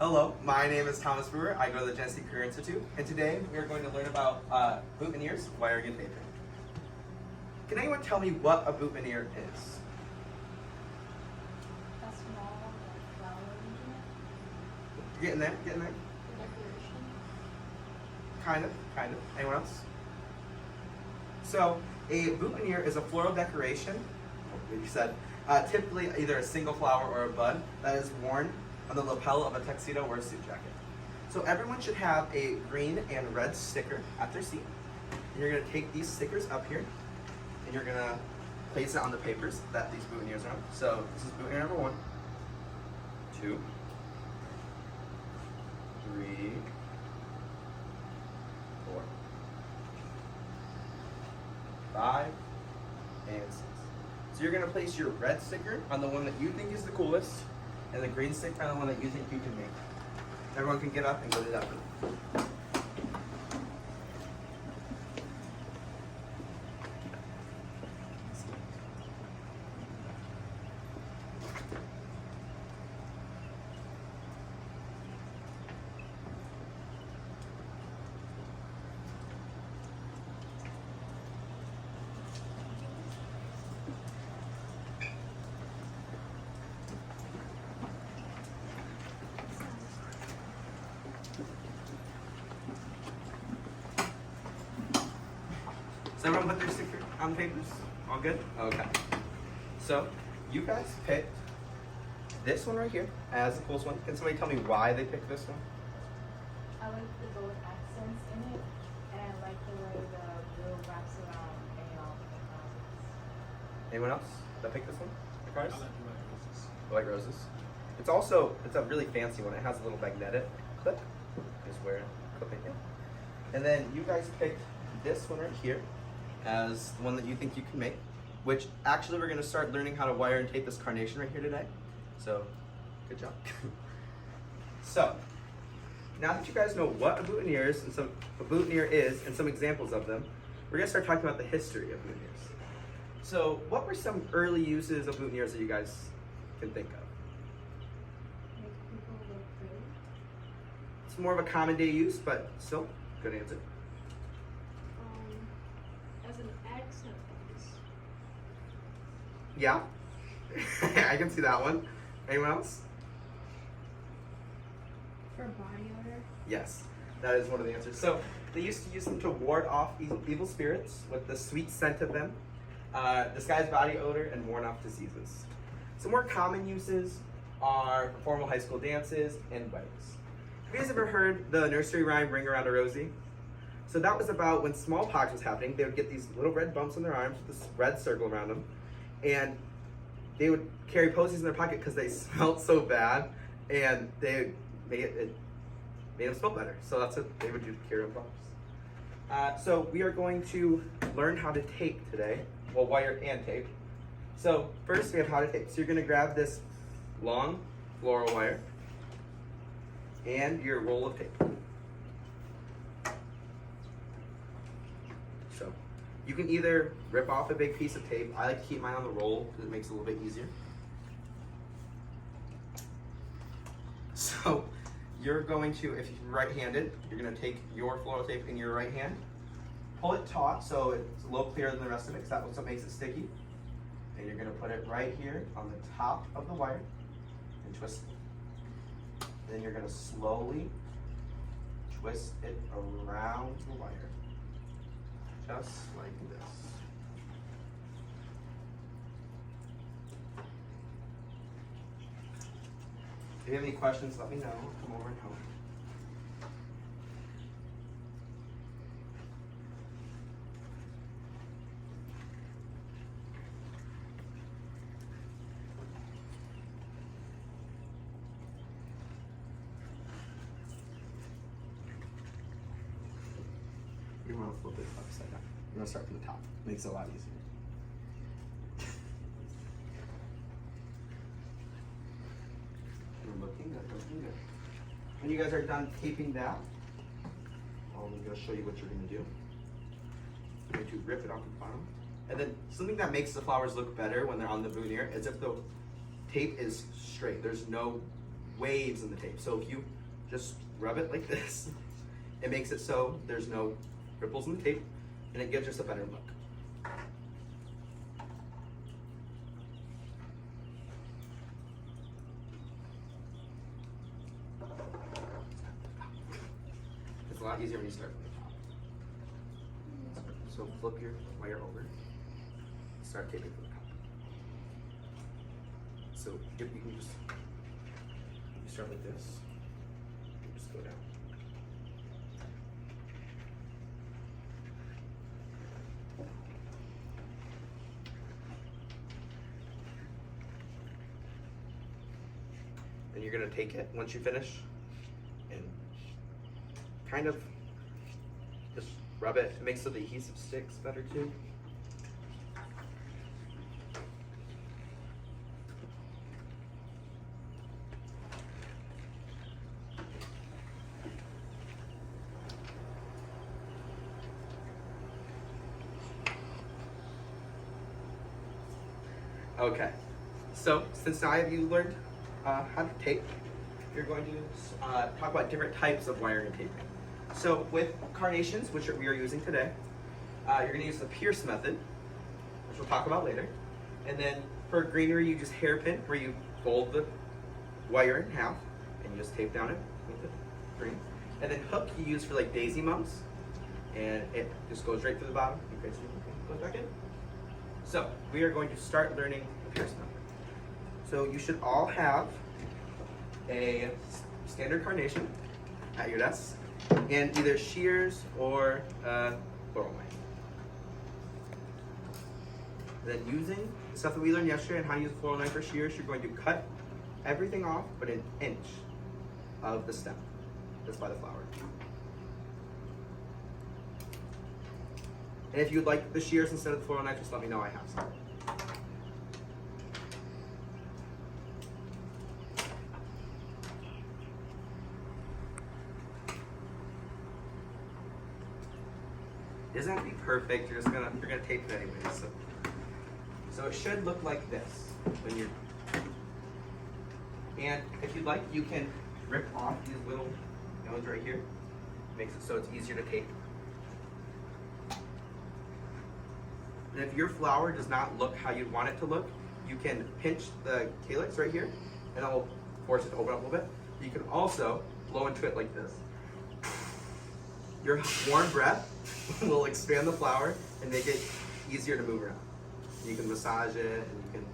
Hello, my name is Thomas Brewer. I go to the Genesee Career Institute, and today we are going to learn about boutonnieres, wiring, and taping. Can anyone tell me what a boutonniere is? A small flower arrangement. Getting there, getting there. Decoration. Kind of. Anyone else? So, a boutonniere is a floral decoration, like you said, typically either a single flower or a bud that is worn on the lapel of a tuxedo or a suit jacket. So everyone should have a green and red sticker at their seat. And you're gonna take these stickers up here and you're gonna place it on the papers that these boutonnieres are on. So this is boutonniere number 1, 2, 3, 4, 5, and 6. So you're gonna place your red sticker on the one that you think is the coolest, and the green sticker on the one that you think you can make. Everyone can get up and go to that room. Does everyone put their sticker on papers? All good? Okay. So, you guys picked this one right here as the coolest one. Can somebody tell me why they picked this one? I like the gold accents in it, and I like the way the blue wraps around any of the clouds. Anyone else that picked this one? The cars? I like the white roses. The white roses. It's a really fancy one. It has a little magnetic clip. Just where clip it in. And then you guys picked this one right here as the one that you think you can make, which actually we're gonna start learning how to wire and tape this carnation right here today. So, good job. So, now that you guys know what a boutonniere is and some examples of them, we're gonna start talking about the history of boutonnieres. So, what were some early uses of boutonnieres that you guys can think of? Make people look pretty. It's more of a common day use, but still, good answer. As an accent piece. Yeah, I can see that one. Anyone else? For body odor. Yes, that is one of the answers. So they used to use them to ward off evil spirits with the sweet scent of them, disguise body odor, and warn off diseases. Some more common uses are formal high school dances and weddings. Have you guys ever heard the nursery rhyme "Ring Around a Rosie"? So that was about when smallpox was happening. They would get these little red bumps on their arms with this red circle around them, and they would carry posies in their pocket because they smelled so bad, and it made them smell better. So that's what they would do to cure bumps. So we are going to learn how to tape today, well, wire and tape. So first we have how to tape. So you're gonna grab this long floral wire and your roll of tape. So you can either rip off a big piece of tape. I like to keep mine on the roll because it makes it a little bit easier. So you're going to, if you're right-handed, you're going to take your floral tape in your right hand, pull it taut so it's a little clearer than the rest of it because that's what makes it sticky. And you're going to put it right here on the top of the wire and twist it. Then you're going to slowly twist it around the wire. Just like this. If you have any questions, let me know. I'll come over and help. You want to flip it upside down. You're going to start from the top. Makes it a lot easier. You're looking good, looking good. When you guys are done taping that, I'm going to show you what you're going to do. You're going to rip it off the bottom. And then something that makes the flowers look better when they're on the boutonniere is if the tape is straight. There's no waves in the tape. So if you just rub it like this, it makes it so there's no ripples in the tape, and it gives us a better look. It's a lot easier when you start from the top. So flip your wire over, start taping from the top. So if you can just start like this, you just go down. And you're gonna take it once you finish and kind of just rub it. It makes so the adhesive sticks better too. Okay, so since now you learned how to tape, you're going to talk about different types of wiring and taping. So with carnations, which we are using today, you're going to use the pierce method, which we'll talk about later. And then for greenery, you just hairpin, where you fold the wire in half and you just tape down it with the green. And then hook you use for like daisy mums, and it just goes right through the bottom. You guys see it goes back in. So we are going to start learning the pierce method. So you should all have a standard carnation at your desk, and either shears or floral knife. Then using the stuff that we learned yesterday on how to use a floral knife or shears, you're going to cut everything off but an inch of the stem that's by the flower. And if you'd like the shears instead of the floral knife, just let me know, I have some. It doesn't have to be perfect. You're gonna tape it anyways. So it should look like this when you're. And if you'd like, you can rip off these little nodes right here. Makes it so it's easier to tape. And if your flower does not look how you'd want it to look, you can pinch the calyx right here, and that will force it to open up a little bit. You can also blow into it like this. Your warm breath will expand the flower and make it easier to move around. You can massage it, and you can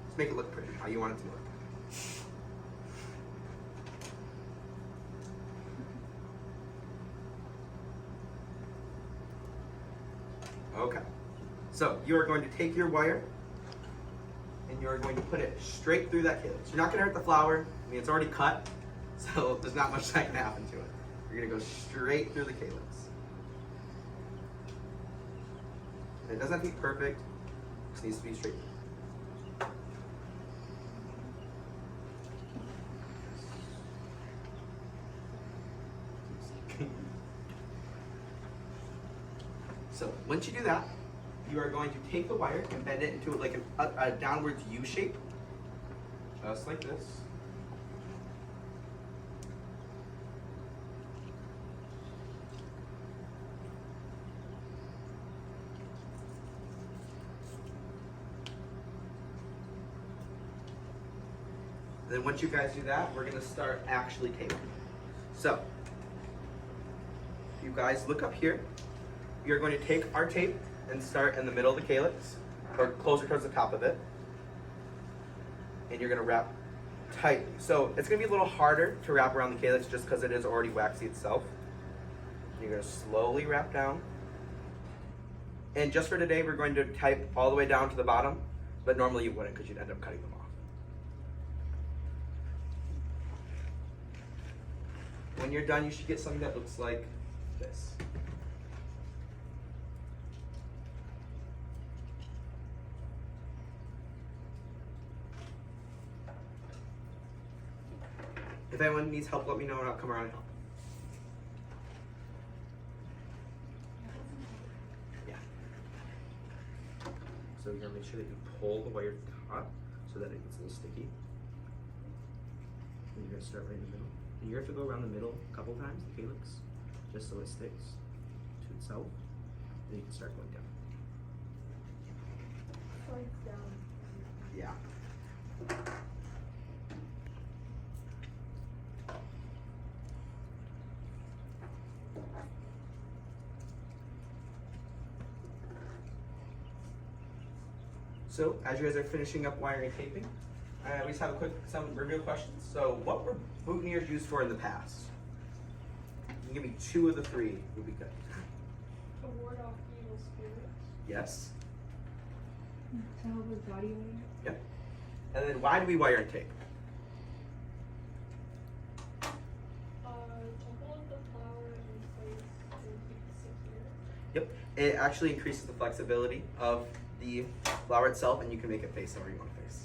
just make it look pretty, how you want it to look. Okay, so you are going to take your wire and you are going to put it straight through that calyx. You're not going to hurt the flower. I mean, it's already cut, so there's not much that can happen to it. You're going to go straight through the calyx. And it doesn't have to be perfect, it just needs to be straight. So once you do that, you are going to take the wire and bend it into like a downwards U shape, just like this. Then once you guys do that, we're going to start actually taping. So, you guys look up here. You're going to take our tape and start in the middle of the calyx, or closer towards the top of it. And you're going to wrap tight. So it's going to be a little harder to wrap around the calyx just because it is already waxy itself. You're going to slowly wrap down. And just for today, we're going to type all the way down to the bottom, but normally you wouldn't because you'd end up cutting them off. When you're done, you should get something that looks like this. If anyone needs help, let me know and I'll come around and help. Yeah. So you're gonna make sure that you pull the wire to the top so that it gets a little sticky. And you're gonna start right in the middle. And you're gonna have to go around the middle a couple times, the calyx, just so it sticks to itself. Then you can start going down. So it's down. Yeah. So, as you guys are finishing up wiring and taping, we just have some review questions. So, what were boutonnieres used for in the past? You can give me 2 of the 3 would be good. To ward off evil spirits. Yes. To help with body odor. Yep. And then, why do we wire and tape? To hold the flower in place and keep it secure. Yep. It actually increases the flexibility of the flower itself, and you can make it face however you want to face.